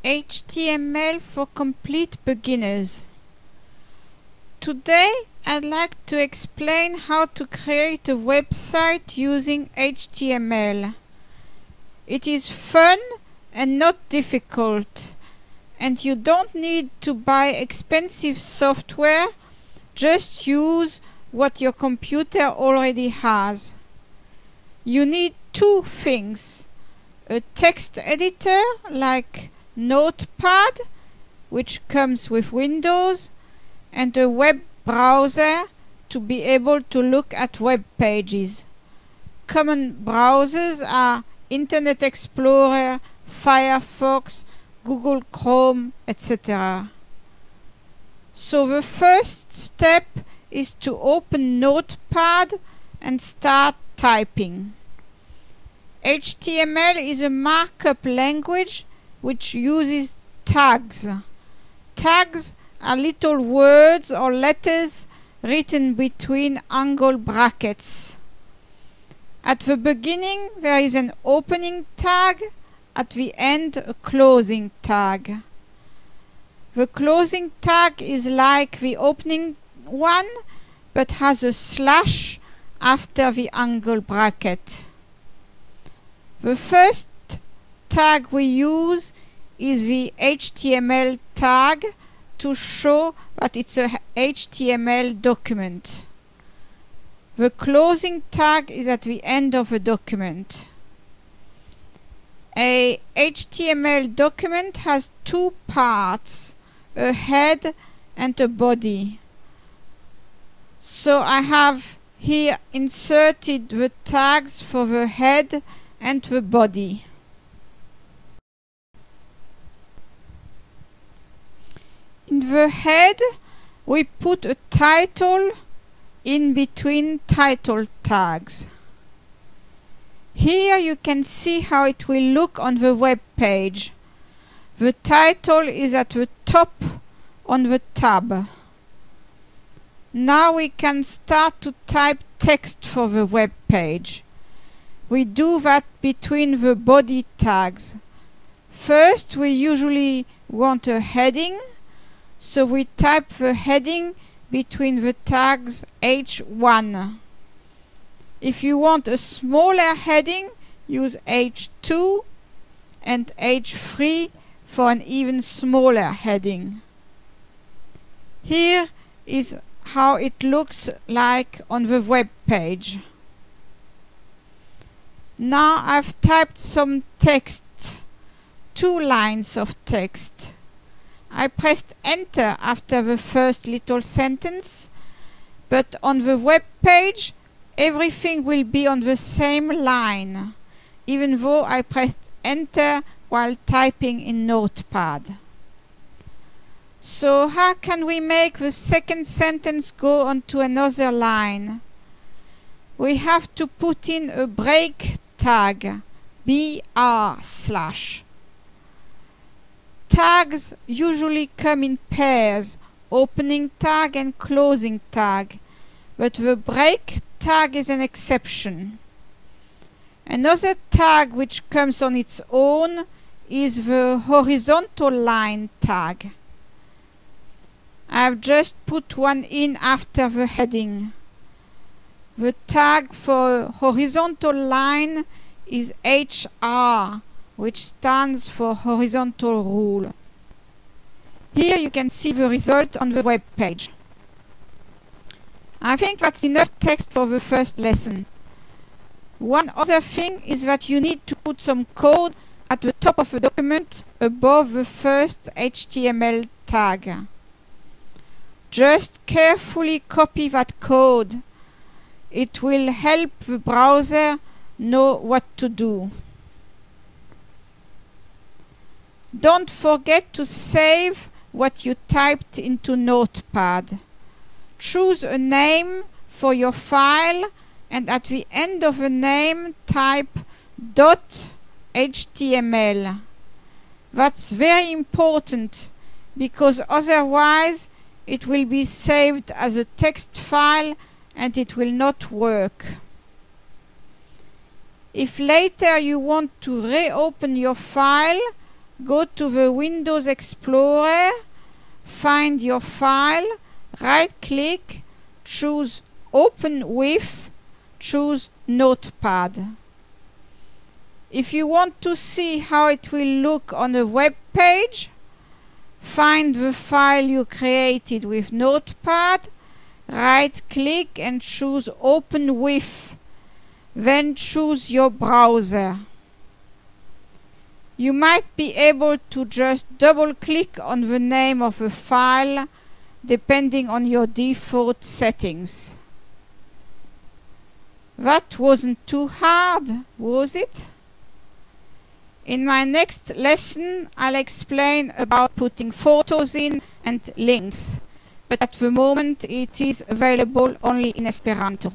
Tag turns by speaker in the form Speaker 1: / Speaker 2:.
Speaker 1: HTML for complete beginners. Today I'd like to explain how to create a website using HTML. It is fun and not difficult, and you don't need to buy expensive software, just use what your computer already has. You need two things: a text editor like Notepad, which comes with Windows, and a web browser to be able to look at web pages. Common browsers are Internet Explorer, Firefox, Google Chrome, etc. So the first step is to open Notepad and start typing. HTML is a markup language which uses tags. Tags are little words or letters written between angle brackets. At the beginning there is an opening tag, at the end a closing tag. The closing tag is like the opening one, but has a slash after the angle bracket. The first tag we use is the HTML tag to show that it's a HTML document. The closing tag is at the end of the document. A HTML document has two parts, a head and a body. So I have here inserted the tags for the head and the body. In the head we put a title in between title tags. Here you can see how it will look on the web page. The title is at the top on the tab. Now we can start to type text for the web page. We do that between the body tags. First we usually want a heading, so we type the heading between the tags H1. If you want a smaller heading, use H2 and H3 for an even smaller heading. Here is how it looks like on the web page. Now I've typed some text, 2 lines of text. I pressed enter after the first little sentence, but on the web page everything will be on the same line, even though I pressed enter while typing in Notepad. So how can we make the second sentence go onto another line? We have to put in a break tag, BR/. Tags usually come in pairs, opening tag and closing tag, but the break tag is an exception. Another tag which comes on its own is the horizontal line tag. I've just put one in after the heading. The tag for horizontal line is HR, which stands for horizontal rule. Here you can see the result on the web page. I think that's enough text for the first lesson. One other thing is that you need to put some code at the top of the document above the first HTML tag. Just carefully copy that code. It will help the browser know what to do. Don't forget to save what you typed into Notepad. Choose a name for your file and at the end of the name type .html. That's very important because otherwise it will be saved as a text file and it will not work. If later you want to reopen your file, go to the Windows Explorer, find your file, right-click, choose Open With, choose Notepad. If you want to see how it will look on a web page, find the file you created with Notepad, right-click and choose Open With, then choose your browser. You might be able to just double-click on the name of a file depending on your default settings. That wasn't too hard, was it? In my next lesson, I'll explain about putting photos in and links, but at the moment it is available only in Esperanto.